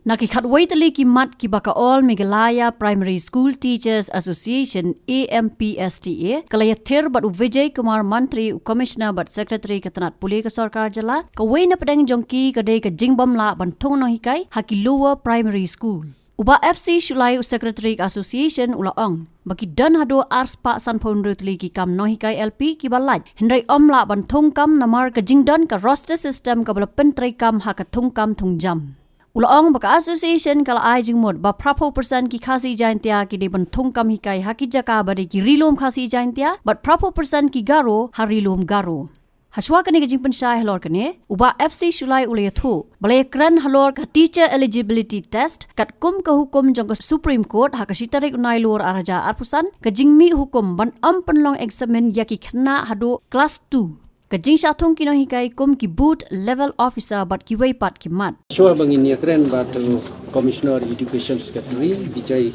Nakikhat waitali ki mat ki baka all Meghalaya Primary School Teachers Association AMPSTA kalaya ther bat Vijay Kumar Mantri Commissioner bat Secretary katanat puli ka sarkar jala kawai na pedang jongki kadai ka jingbam la banthong no hikai haki lower primary school. Uba FC Shulai Secretary Association ulaong baki dan hado ars pa san phone rutli ki kam no hikai LP ki balaj hindai omla banthong kam namar ka jingdan ka roster system ka bala pentrai kam ha ka thong kam thong jam. Ulaong baka association kala ai jingmod ba prapo person ki khasi jaintia ki de banthong kam hikai haki jaka bari ki rilom khasi jaintia but prapo person ki garo harilom garo. Haswa kani ka jingpan shai halor kane uba FC Shulai ulayathu balay kran halor ka teacher eligibility test kat kum ka hukum jong ka Supreme Court ha ka sitarik unai lor araja arpusan ka jingmi hukum ban penlong examen yaki khna hado class 2 Kajing syatung kino hikai kum ki boot level officer bat ki wei pat ki mat. Shua bangin ya keren batu Commissioner Education Secretary Vijay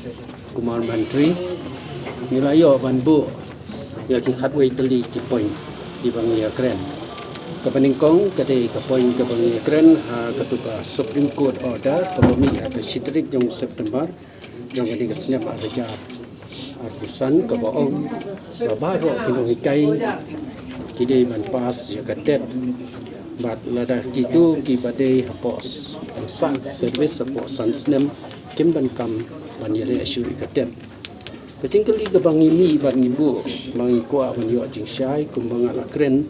Kumar Mantri nilayo banbu ya ki khatwei teli ki point di bangin ya keren. Kapaningkong kadai ka point ka bangin ya keren ha katuka Supreme Court order kabami ka sitrik jong September jong kadi ka senyap araja arpusan ka baong babaro kino hikai kini manpas ya katet bat lada kitu ki badai hapos sang service hapos sansnem kim dan kam manire asuri katet ketingkali ke bangimi bat ngibu bangi kwa manyo jing syai kumbang ala kren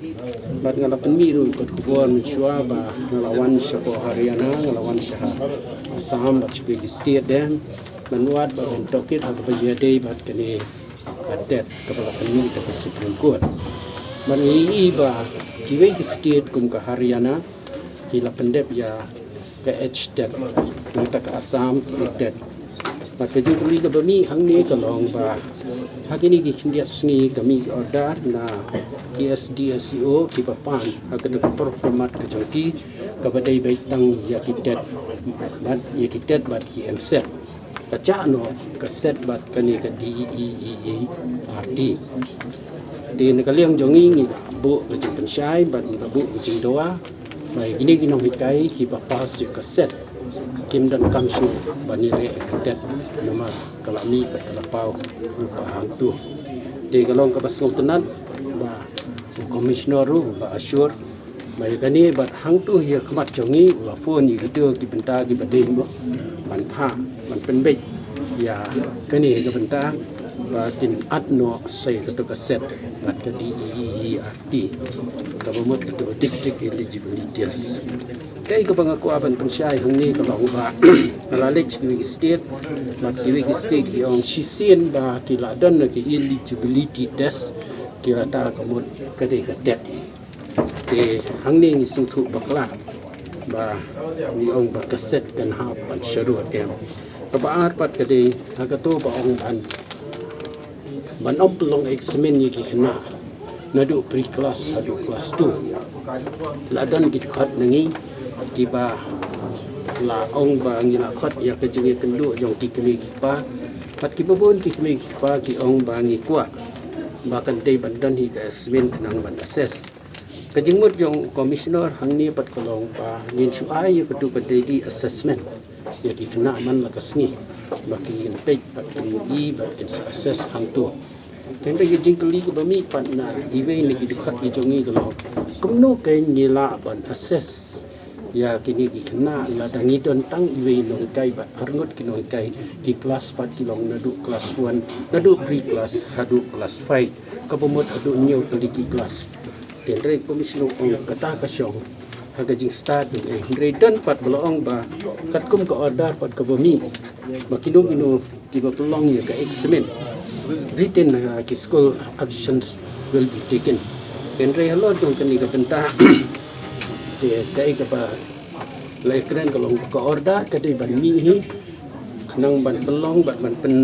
bat ngala penmiru kot kubon mensyua ba ngalawan syapo Haryana ngalawan syah Assam bat chukui state dan manuat ba mentokit ha bajade bat kene katet kepala penmiru ke Supreme Court Mani iba kiwai ki state kum ka Haryana kila pendep ya ke HDET nang ka Assam HDET maka juli ka bami hangni ka long ba hakini ki kindiat sngi kami order na DSO ki papan agak performat ka jongki ka badai baitang ya ki det bat ya ki det bat ki MSET ka chano ka set bat kani ka DEERT di negara yang jongi ni bu macam pensyai bat ni bu macam doa mai gini kinong hikai ki papas je kaset kim dan kamsu bani re katet nama kalami bat kalapau lupa hantu di kalong ka basngol tenat ba commissioner ru ba assure mai kani bat hantu hia kemat jongi ula phone ni gitu ki benta ki badai bu man pha man penbek ya kani ka benta batin adno say ketu kaset bat ke DEERT kabamut ketu district eligibility test kai ka pangaku aban pensyai hangni ka ba knowledge ki state bat ki state ki on shisien ba kila dan ke eligibility test kila ta kamut kade ka tet te hangni ngi singthu bakla ba ni ong ba kaset kan ha pan syarut em kabaar pat kade hagato ba ong ban pelong eksamen yaki kena nadu pre-class hadu class 2 ladan kita khat nangi tiba la ong ba ngila khat ya kejeng kendu jong ki kemi pa pat ki babon ki kemi pa ki ong ba ngi kwa bahkan dei bandan hi ka eksamen kenang ban assess kejeng mut jong commissioner hangni pat kolong pa ngin su ai ka tu ka daily assessment yaki kena man la kasni baki pej pat kemi bat assess hang tu Kaya jingkali ko bami pat na iway ni kidukat ijongi kalau kumno kay nila ban assess ya kini kena ladangi don tang iway nong kay bat arngot kinong kay di kelas 4 kilong nadu kelas 1 nadu pre-class hadu kelas 5 kapumot adu nyaw taliki kelas tenre komisioner ong kata kasyong haga jing start hindre don pat belong ba katkum ka order pat ka bami makinong ino tiba pelong ya ka examen written school actions will be taken. Kenre halor jong kani ka benta de kai ka ba lekren kalau ka order ka de ban mi hi nang ban pelong ban pen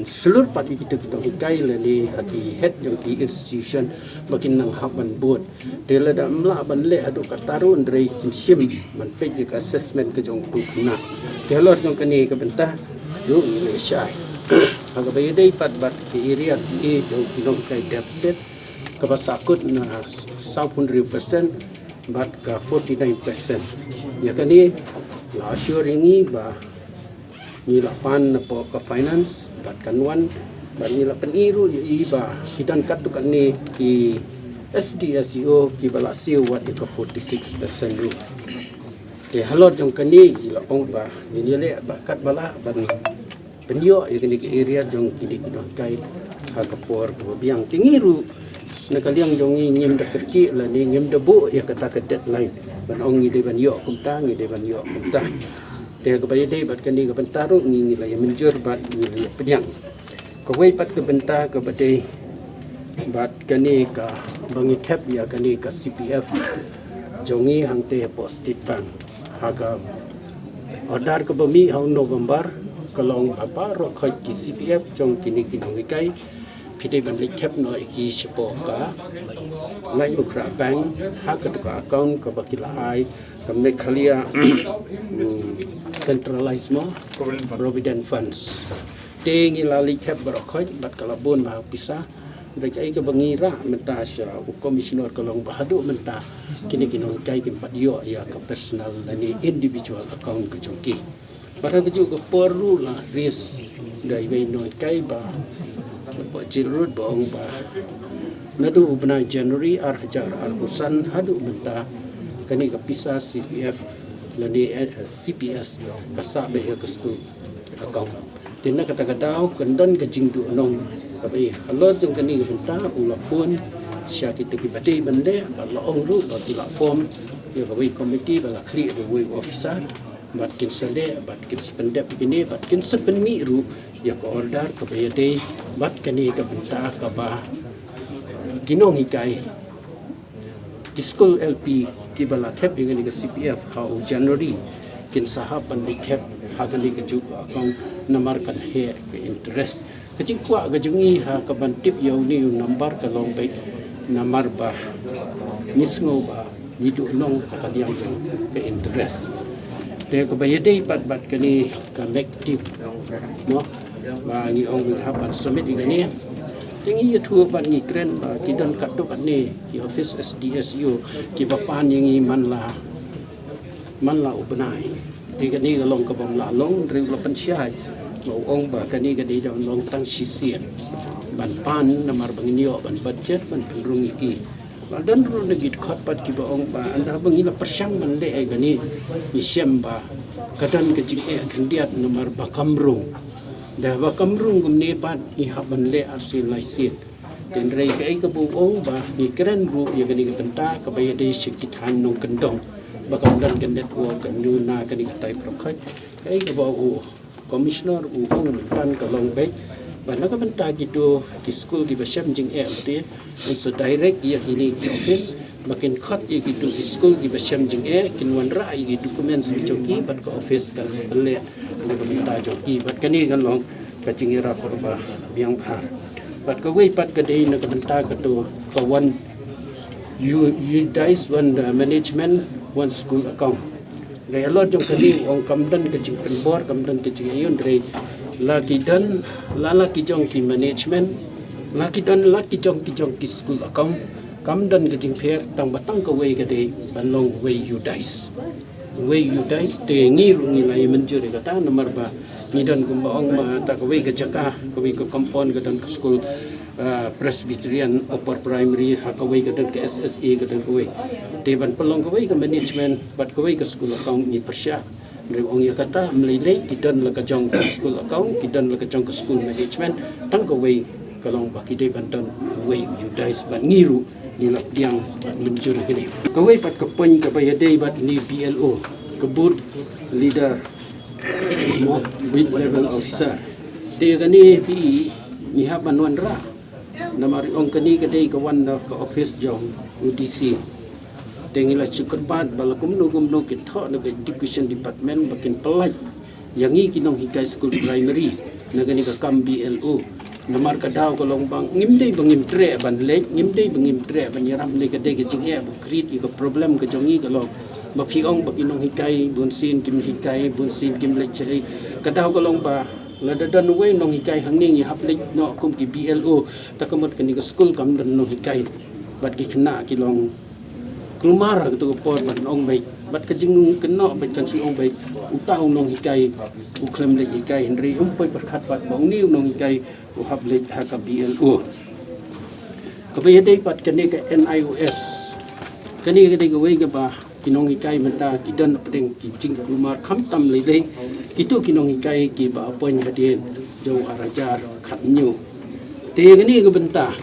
seluruh pati kita kai le ni hati head jong ki institution makin nang haban board de la da mla ban le adu ka tarun dre sim man pe ka assessment ka jong tu na de halor jong kani ka benta yo ni syai Aga bayday pat bat ki area ki kinong kay deficit kabasakot na 100% bat ka 49% ya kani la assuringi ba ni la pan na po ka finance bat kanwan ba ni la peniru iba kidan katu kan ni ki SDSEO ki bala siu wat ka 46% ru te halot jong kani ila ong ba ni le ba kat bala ban penyo ini area jong kidi kidon kai ha kapor ko biang tingiru na kaliang jong ngim da kerki la ni ngim da bu ya kata ka deadline ban ong ni de ban yo kumta ni de ban yo kumta te ko bayi de bat kani ka bentaru ni la ya menjur bat ni la pediang ko wei pat ka benta ka bade bat kani ka bangi tap ya kani ka CPF jongi hangte postit bank haga order ka bami hau November kalong apa ro khoi ki CPF jong kini kinong kai pide ban lik tap no ki sipo ka lai ukra bank haga ka account ka bakila ai ka me khalia centralized mo provident funds tengi la lik tap ro khoi bat kala bon ma pisah mereka ai ka bangira menta sya komisioner kalong bahadu menta kini kinong kai ki padio ya ka personal dan individual account ke jongki pada ke juga perlu lah risk dai wei noi kai ba jirut bong ba nadu ubna January arjar arbusan hadu menta kani ka pisa CPF lani CPS kasabe ya ke school account tina kata-kata kendan ke jingdu nong tapi kalau jeng kani benta ulah pun sya kita kibati bende bala ong ru bala form ya bawi komiti bala kri bawi officer batkin sade batkin spendep begini batkin sepenmi ru ya ko order ke bayade bat kani ke benta ka ba ginong hikai di school LP ki bala thep ingani ke CPF how January kin sahab ban thep hagani ke juga account namar kan he ke interest kecing kuat ke jengi ha ke bantip yau ni number ke long baik namar ba nisngo ba hidu nong ka diam ke interest de ko bayade pat kani ka make tip mo ba ngi ong ha ban submit ingani tingi thu ban ngi kren ba kidan kat do ban ni ki office SDSU ki bapan yang man la ubenai tiga ni galong ka bom la long ring la pensyai mau ong ba kani ga di daun long tang sisian ban pan namar banginyo ban budget ban pendrung iki dan ru negit khot pat ki ba ong ba anda bangila persang ban le ai gani isem ba kadan ke jing e kendiat namar ba kamrung da ba kamrung gum ne pat i haban le arsil laisin den rei ke ai ka bu ong ba ni kren ru ya gani ka benta ka ba yade sikithan nong kendong ba kam dan kendet wo kan nu na kani tai prokhai kai ka ba u komisioner ong tan ka long baik bana ka benta gitu ki school di basam jing e ati so direct ya kini ki office makin khat ya gitu school di basam jing e kin wan ra i documents ki joki bat ka office kan sebele ka benta joki bat kani kan long ka jingira korba biang phar bat ka wei pat ka dei na ka benta ka to ka one you guys one management one school account gaya lo jong kali ong kamdan ke jing penbor kamdan ke jing ayun dari laki dan laki jong ki management laki jong ki school account kamdan ke jing fair tang batang ke wei ke de banlong wei you guys te ngi lai menjur kata nomor ba ni dan gumba ong ma ta ke wei ke jaka ke wei ke kompon ke dan ke school Presbyterian upper primary hakawai ke dan ke SSA ke dan kawai dewan pelong kawai ke management bat kawai ke school account ni persya dari ong ya kata melilai kidan la ke jong ke school account kidan la ke jong ke school management tang kawai kalong baki dewan dan kawai you guys bat ngiru ni lap diang bat menjur gini kawai bat kepoin ke bayadai bat ni BLO kebud leader mo with level officer dia kani PE ni haban wan ra namari ong kani kadai kawan ka office jong UDC tengila cukup bat balakum no kit tho na education department bakin pelaj yang i kinong hikai school primary nagani ka kam BLO namar ka daw kalong bang ngimdei bangim tre ban le ngimdei bangim tre ban yaram le kadai ke jing e create ka problem ka jongi kalong bapi ong bakinong hikai bunsin kim hikai bunsin kim le chei ka daw kalong ba lada dan way nong hikai hangning hap lik no kum ki BLO takamot kani ka school kam dan nong hikai bat ki kena ki long klumar gitu por ban ong baik bat kejing kena bacan si ong bai utah nong hikai uklem le hikai henry poi berkat bat bang ni nong hikai uhab le haka BLO kabaya dei pat kene ke NIOS kani ke dei gawai ke ba kinong hikai menta kidan pedeng kijing rumar kham tam le dei itu kinong hikai ki ba poin hadien jauh arajar khatnyu te gani ke benta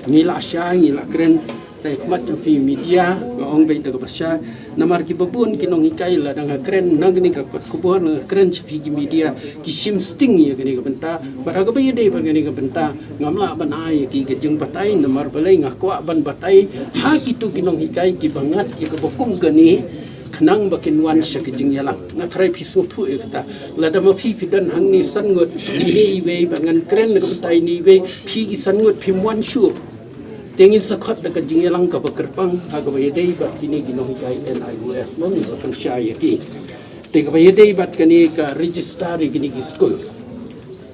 ngila sya ngila kren rekmat fi media ong bai daga basya namar ki babun kinong hikai la danga kren nagni ka kubur kren fi media ki sim sting ya gani ka benta baraga bai dei gani ka benta ngamla ban ai ki gejeng batai namar balai ngakwa ban batai ha kitu kinong hikai ki bangat ki ka bokum gani khnang bakin wan shakijing yalang ngathrai phisu thu ekta ladama phi pidan hangni sangot ni iwe bangan kren ka batai ni iwe phi ki sangot phim wan shu tengin sakhat da kajingelang ka bakerpang agawai dei bat kini ginong hikai NIOS mon sakan syaya ki tegawai dei bat kani ka register gini ki school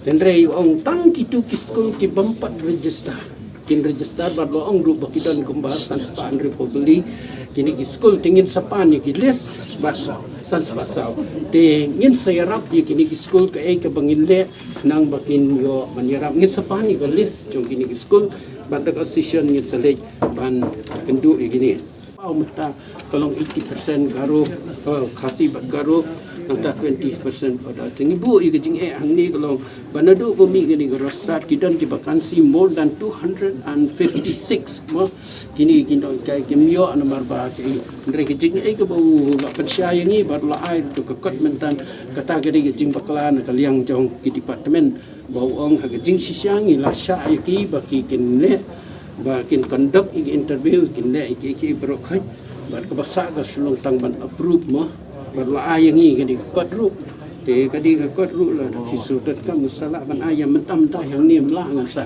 tenrei ong tang kitu ki school ki bampat register kin register bat lo ong ru bakidan kumbahasan span republik kini ki school tengin sapan ki list bat san spasau tengin sayarap kini ki school ka ai ka bangin le nang bakin yo manirap ngin sapan ki list jong kini ki school badak association ngin selek ban kendu gini pau mata kalong 80% garo khasi bat garo nanta 20% pada tingi bu ige jing hangni kalong banadu bumi gini garo start kidan ki vacancy more than 256 mo kini kindo kai kimyo anamar ba ki ndre ki jing ke bau la pensyai ngi bar la ai tu ka kot mentan kata gadi jing baklan ka liang jong ki department bau ong ha jing sisyang la sha ki baki kinne bakin conduct interview kinne ki brokai bar ka basa ga sulong tang ban approve mo bar la ai ngi gadi kot ru te kadi ka kot ru la fisu tat ka musala ban ayam mentam ta yang nim la ngan sa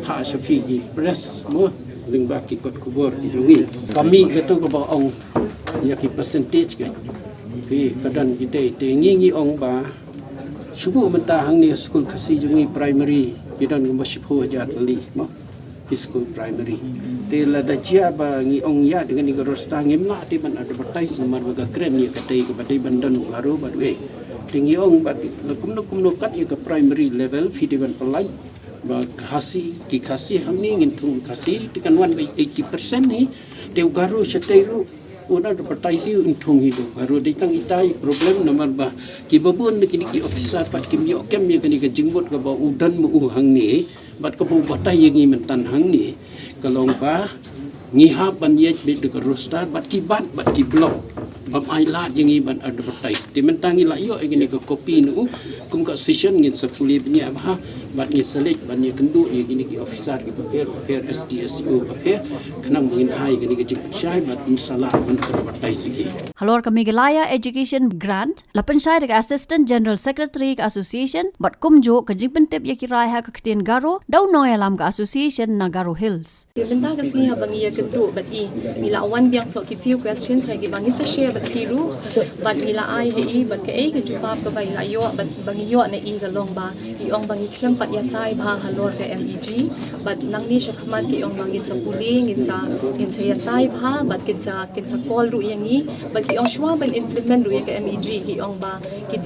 ha sapi ki press mo ling baki kot kubur di jungi kami ketu ko ba ong ya ki percentage ke pi kadan kita tengi ong ba subu menta hang ni school kasi jungi primary bidan ko masih ho jat li mo school primary te la da chia ba ngi ong ya dengan ni rosta ngim la ti ban advertise mar ba kren ni katai ko badai bandan baru badwe tengi ong ba kumno kat ya ke primary level fi ban pelai ba kasi ki kasi hamni ngintung kasi tekan 80% ni deu garu seteiru una advertise untung hidu garu ditang itai problem nomor ba ki babun kini ki officer pat kim yo kem ya kini ke jingbot ka ba udan mu hang ni bat ka bu batai yang mentan hang ni kalong ba ngiha ban ye be de roster bat ki blog bam ailat yang ban advertise di mentangi la yo kini ke copy nu kum ka session ngin sepuli punya bah bat ni selek ban ni kendu ni kini ki officer ki prepare SDSU prepare kenang mungin hai kini ke jing syai bat insalah ban advertise ki halor kami gelaya education grant lapan syai de assistant general secretary ka association bat kumjo ka jing pentep ya kirai ha ka ktin garo dau no alam ka association na Garo Hills benda ka singa bangi ya kendu bat i nila wan biang so ki few questions lagi bangin sa share bat kiru bat nila ai he bat ka ai ka jupap ka bai la yo bat bangi yo na i ka long ba i ong bangi klem pat ya tai bha halor ka MEG bat nang ni sya khaman ki ong bangin sa puling in sa ya tai bha bat kin sa call ru yangi bat ki ong shwa ban implement ru ya ka MEG ki ong ba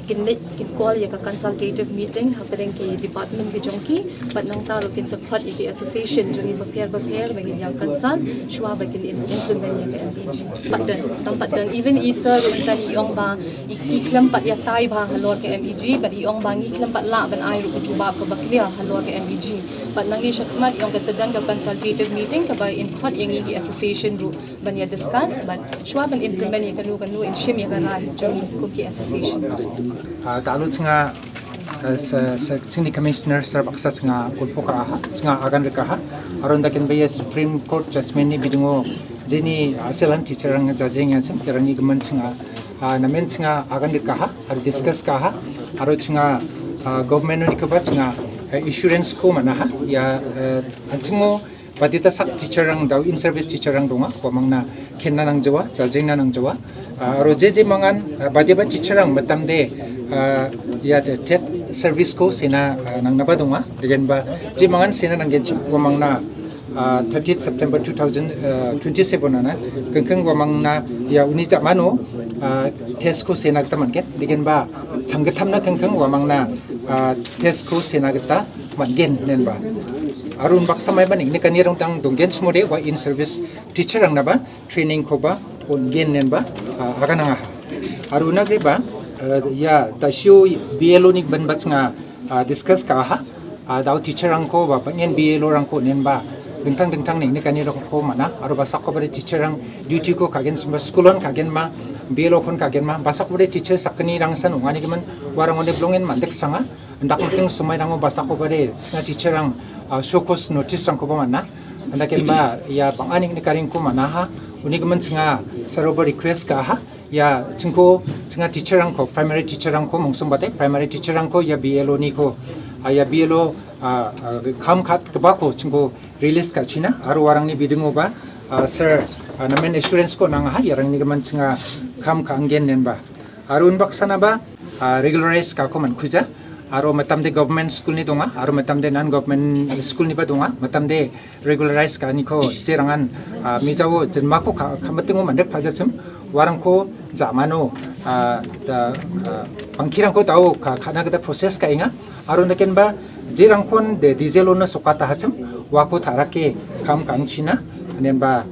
kin call ya ka consultative meeting ha pereng ki department ki jongki bat nang ta ru kin sa khat ki association jong i bapir bangin yang consult shwa ba kin implement ya ka MEG bat tempat dan even isa ru tani ong ba iklam pat ya tai bha halor ka MEG bat i ong bangi iklam pat la ban ai ru ku ba ka baklia halor ka MEG bat nang ni syakmat ong ka sedang ka consultative meeting ka ba in khat yang i association ru ban ya discuss bat shwa ban implement ya kanu in shim ya ka rai jong i ku ki association dalu tsinga sini commissioner sarbaksa tsinga kulpoka ha tsinga agan reka ha aron dakin be supreme court judgment ni bidungo jeni aselan teacher ang jajeng ya chim kerani gemen tsinga namen tsinga agan reka ha ar discuss ka ha aro tsinga government ni ka ba tsinga insurance ko mana ha ya tsingo badita sak teacher ang daw in service teacher ang donga ko mangna kenna nang jawa jajeng na nang jawa aro je mangan badiba teacher ang matamde ya tet service ko sina nang nabadonga degen ba je mangan sina nang gen ko mangna 30 September 2027 na kengkeng wamangna ya uni jamano test ko senag taman ket digen ba changgatam na kengkeng wamangna test ko senagta mangen nen ba arun baksa mai ban ini kanirong tang donggen smode wa in service teacher ang na ba training ko ba ongen nen ba akananga aruna gre ba ya tasyo BLO nik ban batnga discuss ka ha daw teacher ang ko ba pangen BLO rang ko nen ba dengtang ni kanirong ko mana aru basak ko bare teacher ang duty ko kagen semba skulon kagen ma BLO kon kagen ma basak ko bare teacher sakni rang san ungani geman warang one blongen mandek sanga ndak muting sumai rango basak ko bare singa teacher ang shokos notice rang ko ba mana ndaken ba ya panganing ni karing ko mana ha uni geman singa saroba request ka ha ya cingko singa teacher ang ko primary teacher ang ko mungsum bate primary teacher ang ko ya BLO ni ko ya BLO kam khat keba ko cingko release ka china aru warang ni bidingo ba sir namen assurance ko nang ha yarang ni geman singa kam ka anggen nen ba arun baksana ba regularize ka ko man khuja aru matamde government school ni donga aru matamde non government school ni ba donga matamde regularize ka ni ko jerangan mijawo jenma ko kamatingo mandek phajachim warang ko jamano pangkirang ko tau khana gada process ka inga aru naken ba jirang kon de diesel on sokata hachim wako tharake kam kangchina nenba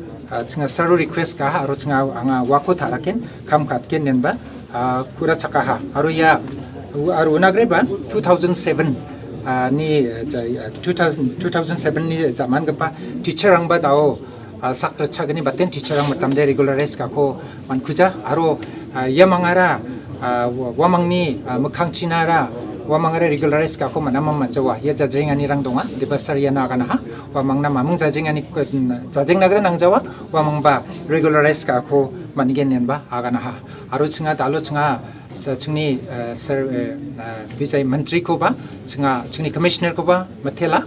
chinga saru request ka aru chinga anga wako tharaken kam katken nenba kura chaka ha aru ya aru nagre ba 2007 ni 2007 ni zaman gapa teacher ang ba dao sakra chagani baten teacher ang matamde regularize ka ko mankuja aru yamangara wamangni mukhangchinara wamangare regularize ka ko manama majawa ya jajeng ani rang donga dibasar ya na kana ha wamangna mamung jajeng ani jajeng na gada nangjawa wamangba regularize ka ko mangen nen ba agana ha aru chinga dalo chinga chingni sir bijay mantri ko ba chingni commissioner ko ba mathela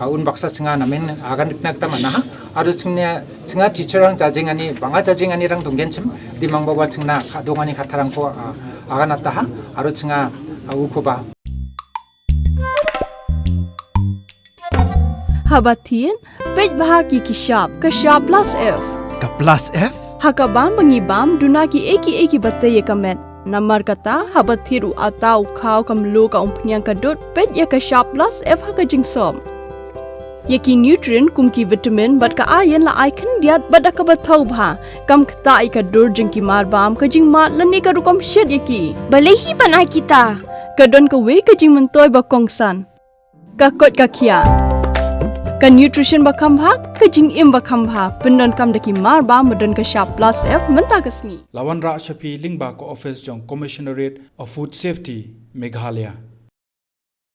un baksa chinga namen agan nak ta mana ha aru chinga teacher ang jajeng ani banga jajeng ani rang donggenchim dimangba ba chingna dongani khatharang ko agana ta ha aru chinga uko ba Habatin, pej bahagi kishap plus F. Ka plus F? Hakabam bangibam dunaki eki bataye kamet. Namar kata habathiru atau khau kamlu ka umpnyang kadut pej ya kishap plus F haka jingsom. Yaki nutrient kumki vitamin bat ka ayan la aikan diat bada ka bathau bha kam khta ka dur jingki marbam ka jingma lani ka rukom shed yaki. Balehi banai kita. Kadon ka we ka jing mentoy ba kongsan. Ka kot ka kia. Ka nutrition ba khambha ka jing im ba khambha pendon kam daki mar ba modon ka sharp plus F menta kasni Lawan Ra Shafi Lingba ko office jong Commissionerate of Food Safety Meghalaya